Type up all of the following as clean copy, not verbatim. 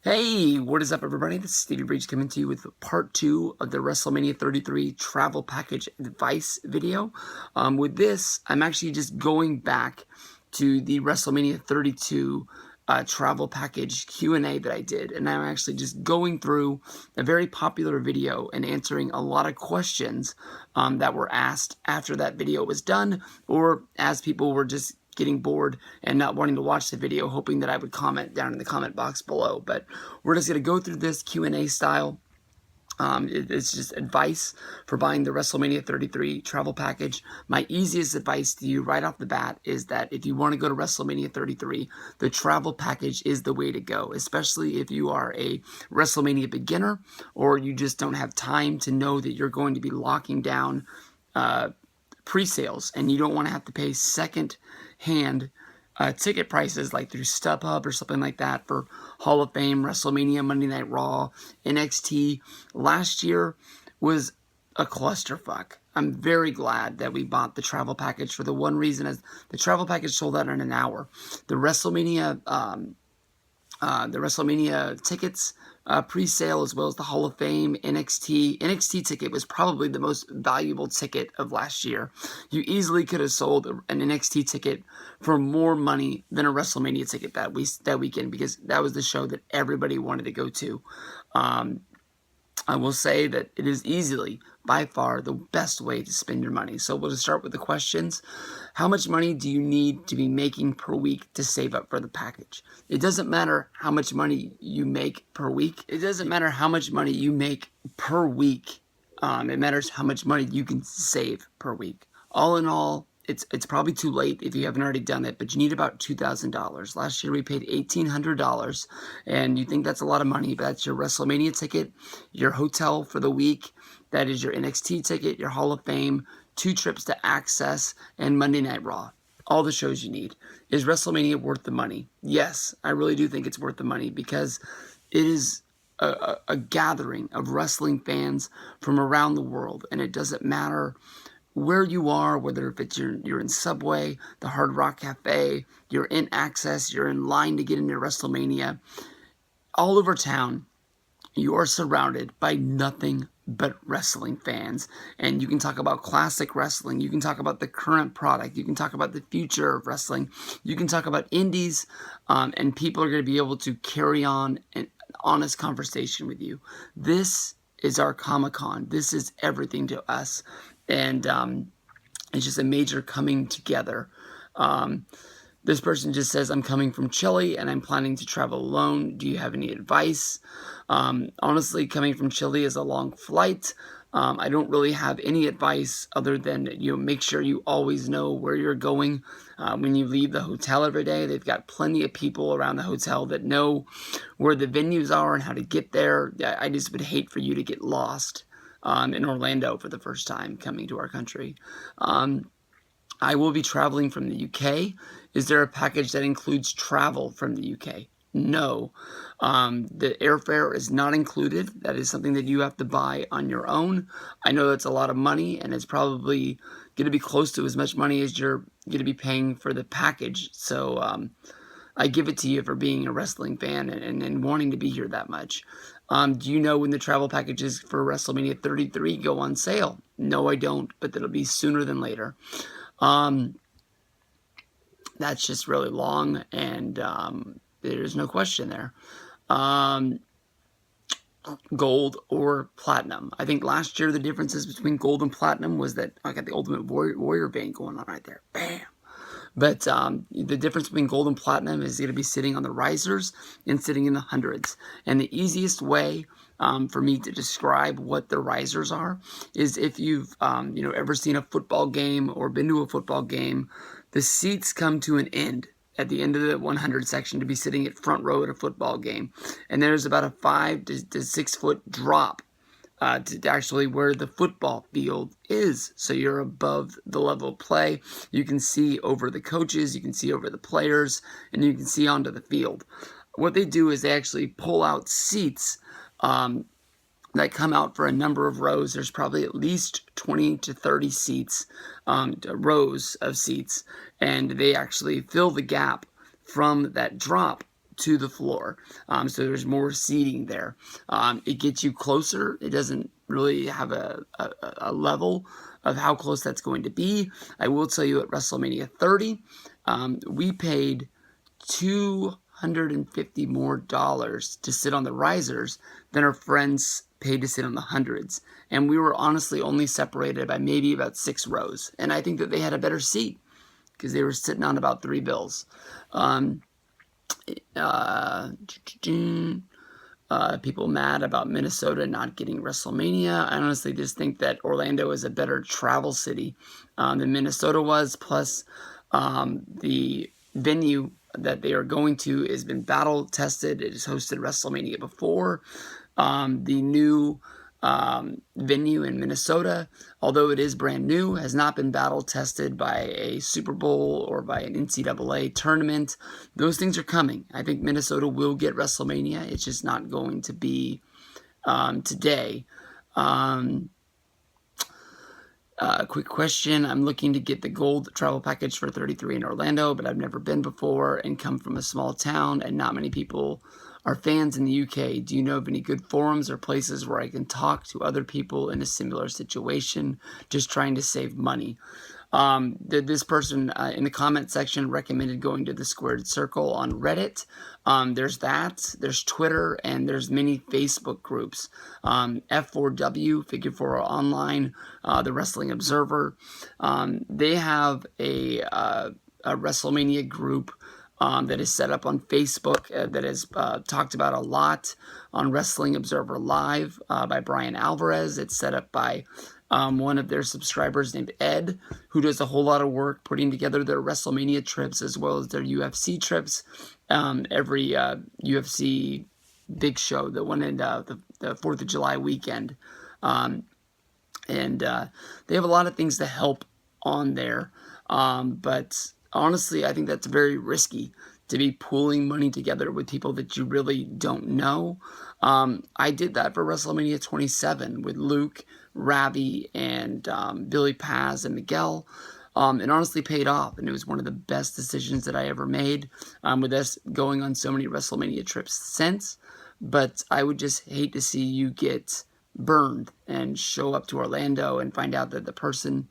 Hey, what is up, everybody? This is Stevie Breach coming to you with part 2 of the WrestleMania 33 travel package advice video. With this, I'm actually just going back to the WrestleMania 32 travel package Q&A that I did, and I'm actually just going through a very popular video and answering a lot of questions that were asked after that video was done, or as people were just getting bored and not wanting to watch the video, hoping that I would comment down in the comment box below. But we're just going to go through this Q&A style. It's just advice for buying the WrestleMania 33 travel package. My easiest advice to you right off the bat is that if you want to go to WrestleMania 33, the travel package is the way to go, especially if you are a WrestleMania beginner or you just don't have time to know that you're going to be locking down pre-sales and you don't want to have to pay second-hand ticket prices like through StubHub or something like that for Hall of Fame, WrestleMania, Monday Night Raw, NXT. Last year was a clusterfuck. I'm very glad that we bought the travel package for the one reason is the travel package sold out in an hour. The WrestleMania tickets pre-sale, as well as the Hall of Fame, NXT ticket was probably the most valuable ticket of last year. You easily could have sold an NXT ticket for more money than a WrestleMania ticket that weekend, because that was the show that everybody wanted to go to. I will say that it is easily, by far, the best way to spend your money. So we'll just start with the questions. How much money do you need to be making per week to save up for the package? It doesn't matter how much money you make per week. It doesn't matter how much money you make per week. It matters how much money you can save per week. All in all, it's probably too late if you haven't already done it, but you need about $2,000. Last year we paid $1,800, and you think that's a lot of money, but that's your WrestleMania ticket, your hotel for the week, that is your NXT ticket, your Hall of Fame, 2 trips to Access, and Monday Night Raw. All the shows you need. Is WrestleMania worth the money? Yes, I really do think it's worth the money, because it is a gathering of wrestling fans from around the world, and it doesn't matter where you are, whether if it's you're in Subway, the Hard Rock Cafe, you're in Access, you're in line to get into WrestleMania. All over town, you are surrounded by nothing but wrestling fans. And you can talk about classic wrestling. You can talk about the current product. You can talk about the future of wrestling. You can talk about indies. And people are going to be able to carry on an honest conversation with you. This is our Comic-Con. This is everything to us. And it's just a major coming together. This person just says, I'm coming from Chile and I'm planning to travel alone. Do you have any advice? Honestly, coming from Chile is a long flight. I don't really have any advice other than, make sure you always know where you're going. When you leave the hotel every day, they've got plenty of people around the hotel that know where the venues are and how to get there. I just would hate for you to get lost in Orlando for the first time coming to our country. I will be traveling from the UK. Is there a package that includes travel from the UK? No. The airfare is not included. That is something that you have to buy on your own. I know that's a lot of money, and it's probably going to be close to as much money as you're going to be paying for the package. So I give it to you for being a wrestling fan and wanting to be here that much. Do you know when the travel packages for WrestleMania 33 go on sale? No, I don't, but that'll be sooner than later. That's just really long, and there's no question there. Gold or platinum. I think last year the differences between gold and platinum was that I got the Ultimate Warrior band going on right there. Bam! But the difference between gold and platinum is going to be sitting on the risers and sitting in the hundreds. And the easiest way for me to describe what the risers are is if you've ever seen a football game or been to a football game, the seats come to an end at the end of the 100 section to be sitting at front row at a football game. And there's about a 5 to 6 foot drop to actually where the football field is. So you're above the level of play. You can see over the coaches, you can see over the players, and you can see onto the field. What they do is they actually pull out seats that come out for a number of rows. There's probably at least 20 to 30 seats, rows of seats, and they actually fill the gap from that drop to the floor. So there's more seating there. It gets you closer. It doesn't really have a level of how close that's going to be. I will tell you at WrestleMania 30, we paid $250 more to sit on the risers than our friends paid to sit on the hundreds. And we were honestly only separated by maybe about 6 rows. And I think that they had a better seat because they were sitting on about 3 bills. People mad about Minnesota not getting WrestleMania. I honestly just think that Orlando is a better travel city than Minnesota was. Plus, the venue that they are going to has been battle tested. It has hosted WrestleMania before. The new venue in Minnesota, although it is brand new, has not been battle tested by a Super Bowl or by an NCAA tournament. Those things are coming. I think Minnesota will get WrestleMania. It's just not going to be today. Quick question. I'm looking to get the gold travel package for 33 in Orlando, but I've never been before and come from a small town and not many people are fans in the UK. Do you know of any good forums or places where I can talk to other people in a similar situation, just trying to save money? This person in the comment section recommended going to the Squared Circle on Reddit. There's that, there's Twitter, and there's many Facebook groups. F4W, Figure 4 Online, the Wrestling Observer. They have a WrestleMania group that is set up on Facebook that is talked about a lot on Wrestling Observer Live by Brian Alvarez. It's set up by one of their subscribers named Ed, who does a whole lot of work putting together their WrestleMania trips as well as their UFC trips. Every UFC big show, the one in the 4th of July weekend. And they have a lot of things to help on there. But honestly, I think that's very risky to be pooling money together with people that you really don't know. I did that for WrestleMania 27 with Luke, Ravi, and Billy Paz and Miguel. It honestly paid off, and it was one of the best decisions that I ever made with us going on so many WrestleMania trips since. But I would just hate to see you get burned and show up to Orlando and find out that the person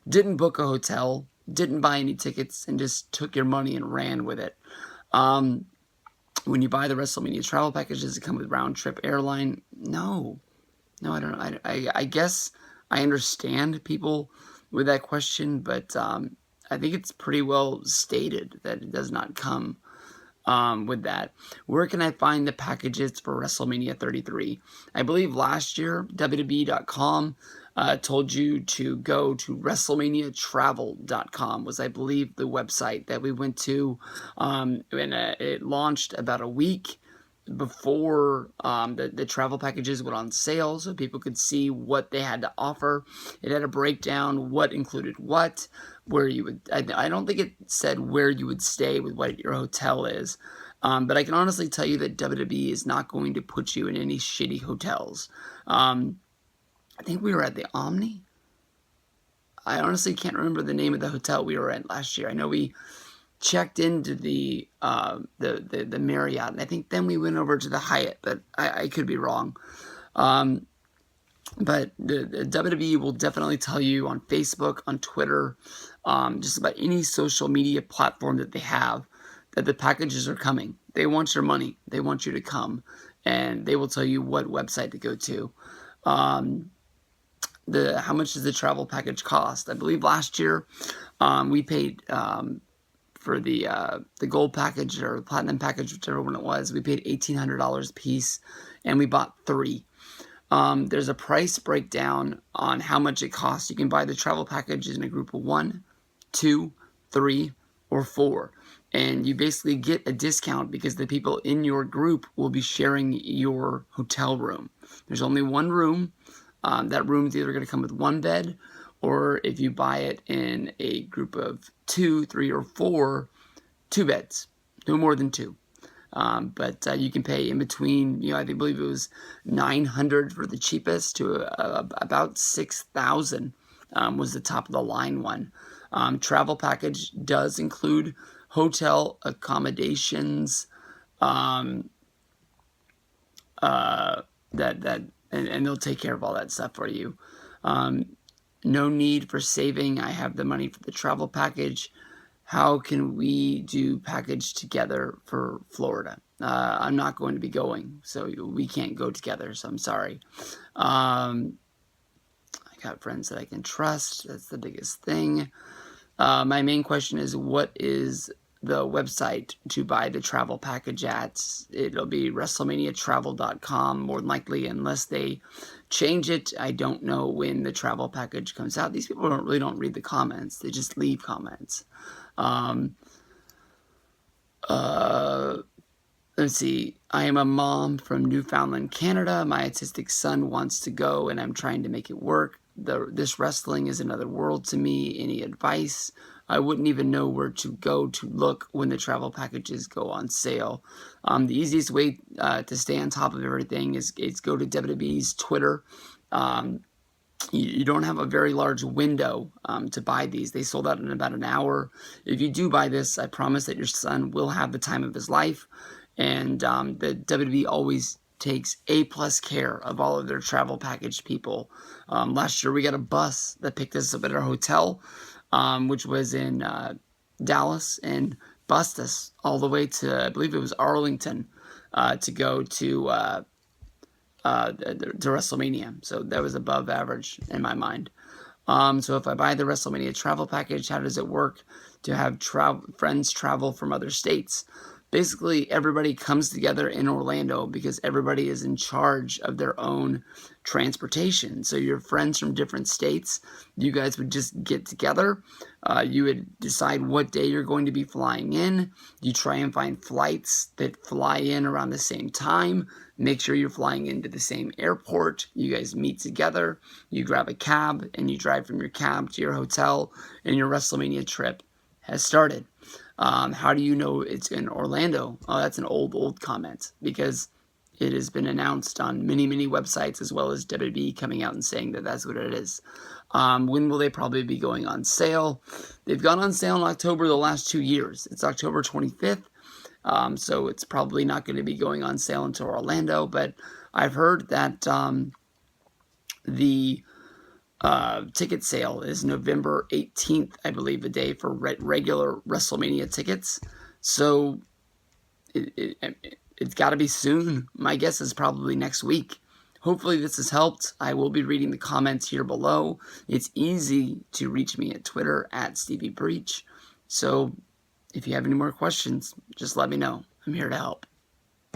didn't book a hotel, didn't buy any tickets, and just took your money and ran with it. When you buy the WrestleMania travel packages that come with round-trip airline, no, I don't know. I guess I understand people with that question, but I think it's pretty well stated that it does not come with that. Where can I find the packages for WrestleMania 33? I believe last year, WWE.com told you to go to WrestlemaniaTravel.com was, I believe, the website that we went to. And it launched about a week before the travel packages went on sale, so people could see what they had to offer. It had a breakdown, what included what, where you would, I don't think it said where you would stay with what your hotel is, but I can honestly tell you that WWE is not going to put you in any shitty hotels. I think we were at the Omni. I honestly can't remember the name of the hotel we were at last year. I know we checked into the Marriott, and I think then we went over to the Hyatt, but I could be wrong. But the WWE will definitely tell you on Facebook, on Twitter, just about any social media platform that they have, that the packages are coming. They want your money. They want you to come, and they will tell you what website to go to. How much does the travel package cost? I believe last year we paid for the gold package or the platinum package, whichever one it was. We paid $1,800 a piece, and we bought 3. There's a price breakdown on how much it costs. You can buy the travel packages in a group of 1, 2, 3, or 4. And you basically get a discount because the people in your group will be sharing your hotel room. There's only one room. That room is either going to come with 1 bed, or if you buy it in a group of 2, 3, or 4, 2 beds. No more than 2. But you can pay in between, I believe it was $900 for the cheapest to about $6,000 was the top of the line one. Travel package does include hotel accommodations, and they'll take care of all that stuff for you. No need for saving. I have the money for the travel package. How can we do package together for Florida? I'm not going to be going, so we can't go together, so I'm sorry. I got friends that I can trust. That's the biggest thing. My main question is, what is the website to buy the travel package at? It'll be WrestlemaniaTravel.com, more than likely, unless they change it. I don't know when the travel package comes out. These people really don't read the comments. They just leave comments. Let's see. I am a mom from Newfoundland, Canada. My autistic son wants to go, and I'm trying to make it work. This wrestling is another world to me. Any advice? I wouldn't even know where to go to look when the travel packages go on sale. The easiest way to stay on top of everything is go to WWE's Twitter. You don't have a very large window to buy these. They sold out in about an hour. If you do buy this, I promise that your son will have the time of his life. And the WWE always takes A+ care of all of their travel package people. Last year we got a bus that picked us up at our hotel, which was in Dallas, and bussed us all the way to, I believe it was Arlington, to go to Wrestlemania. So that was above average in my mind. So if I buy the WrestleMania travel package, how does it work to have friends travel from other states? Basically, everybody comes together in Orlando because everybody is in charge of their own transportation. So your friends from different states, you guys would just get together. You would decide what day you're going to be flying in. You try and find flights that fly in around the same time. Make sure you're flying into the same airport. You guys meet together. You grab a cab and you drive from your cab to your hotel, and your WrestleMania trip has started. How do you know it's in Orlando? Oh, that's an old comment, because it has been announced on many websites, as well as WWE coming out and saying that that's what it is. When will they probably be going on sale? They've gone on sale in October the last 2 years. It's October 25th. So it's probably not going to be going on sale until Orlando, but I've heard that the ticket sale is November 18th, I believe, the day for regular WrestleMania tickets. So it's got to be soon. My guess is probably next week. Hopefully this has helped. I will be reading the comments here below. It's easy to reach me at Twitter at Stevie Breach. So if you have any more questions, just let me know. I'm here to help.